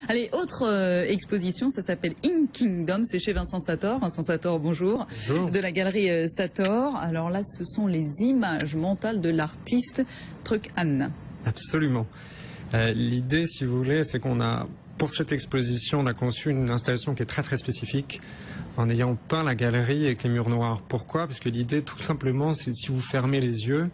Allez, autre exposition, ça s'appelle In Kingdom, c'est chez Vincent Sator. Vincent Sator, bonjour. Bonjour. De la galerie Sator. Alors là, ce sont les images mentales de l'artiste Truc Anne. Absolument. L'idée, si vous voulez, c'est qu'on a, pour cette exposition, on a conçu une installation qui est très très spécifique en ayant peint la galerie avec les murs noirs. Pourquoi? Parce que l'idée, tout simplement, c'est si vous fermez les yeux,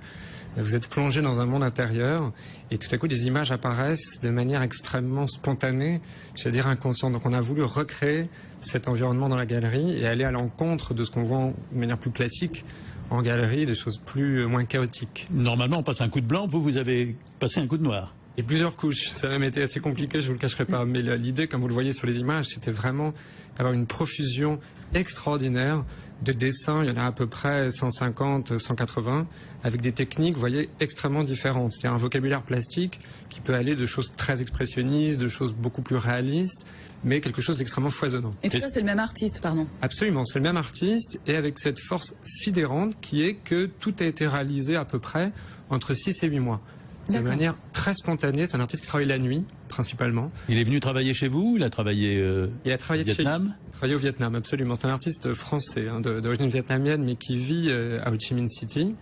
vous êtes plongé dans un monde intérieur et tout à coup des images apparaissent de manière extrêmement spontanée, c'est-à-dire inconsciente. Donc on a voulu recréer cet environnement dans la galerie et aller à l'encontre de ce qu'on voit de manière plus classique en galerie, des choses moins chaotiques. Normalement on passe un coup de blanc, vous avez passé un coup de noir. Et plusieurs couches, ça a même été assez compliqué, je vous le cacherai pas. Mais l'idée, comme vous le voyez sur les images, c'était vraiment d'avoir une profusion extraordinaire de dessins. Il y en a à peu près 150, 180, avec des techniques, vous voyez, extrêmement différentes. C'est-à-dire un vocabulaire plastique qui peut aller de choses très expressionnistes, de choses beaucoup plus réalistes, mais quelque chose d'extrêmement foisonnant. Et tout ça, c'est le même artiste, pardon. Absolument, c'est le même artiste, et avec cette force sidérante qui est que tout a été réalisé à peu près entre 6 et 8 mois. De manière très spontanée. C'est un artiste qui travaille la nuit, principalement. Il est venu travailler chez vous? Il a travaillé au Vietnam? Il a travaillé au Vietnam, absolument. C'est un artiste français, d'origine vietnamienne, mais qui vit à Ho Chi Minh City.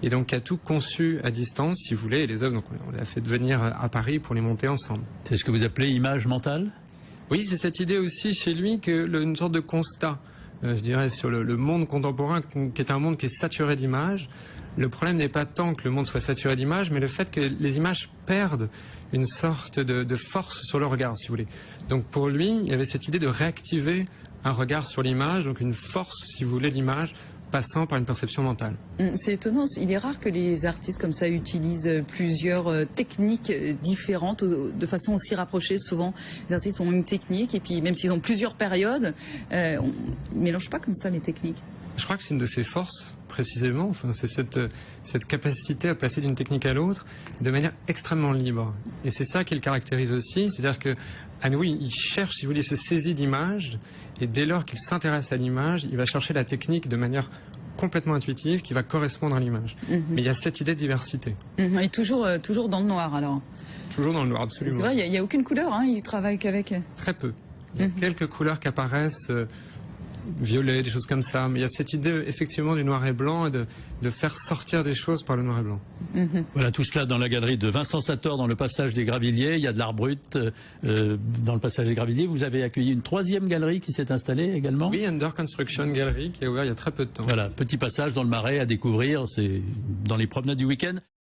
Et donc, qui a tout conçu à distance, si vous voulez. Et les œuvres, donc, on les a fait venir à Paris pour les monter ensemble. C'est ce que vous appelez image mentale? Oui, c'est cette idée aussi chez lui une sorte de constat, je dirais, sur le monde contemporain, qui est un monde qui est saturé d'images. Le problème n'est pas tant que le monde soit saturé d'images, mais le fait que les images perdent une sorte de force sur le regard, si vous voulez. Donc pour lui, il y avait cette idée de réactiver un regard sur l'image, donc une force, si vous voulez, l'image, passant par une perception mentale. C'est étonnant, il est rare que les artistes comme ça utilisent plusieurs techniques différentes de façon aussi rapprochée. Souvent, les artistes ont une technique et puis même s'ils ont plusieurs périodes, on ne mélange pas comme ça les techniques. Je crois que c'est une de ses forces, précisément. Enfin, c'est cette capacité à passer d'une technique à l'autre de manière extrêmement libre. Et c'est ça qui le caractérise aussi. C'est-à-dire que, à nouveau, il cherche, si vous voulez, se saisit d'image. Et dès lors qu'il s'intéresse à l'image, il va chercher la technique de manière complètement intuitive qui va correspondre à l'image. Mais il y a cette idée de diversité. Et toujours dans le noir, alors? Toujours dans le noir, absolument. C'est vrai, il n'y a aucune couleur, hein, il travaille qu'avec... Très peu. Il y a quelques couleurs qui apparaissent... violet, des choses comme ça, mais il y a cette idée effectivement du noir et blanc et de faire sortir des choses par le noir et blanc. Voilà, tout cela dans la galerie de Vincent Sator dans le passage des Gravilliers. Il y a de l'art brut dans le passage des Gravilliers. Vous avez accueilli une troisième galerie qui s'est installée également? Oui, Under Construction Gallery qui a ouvert il y a très peu de temps. Voilà, petit passage dans le Marais à découvrir, c'est dans les promenades du week-end.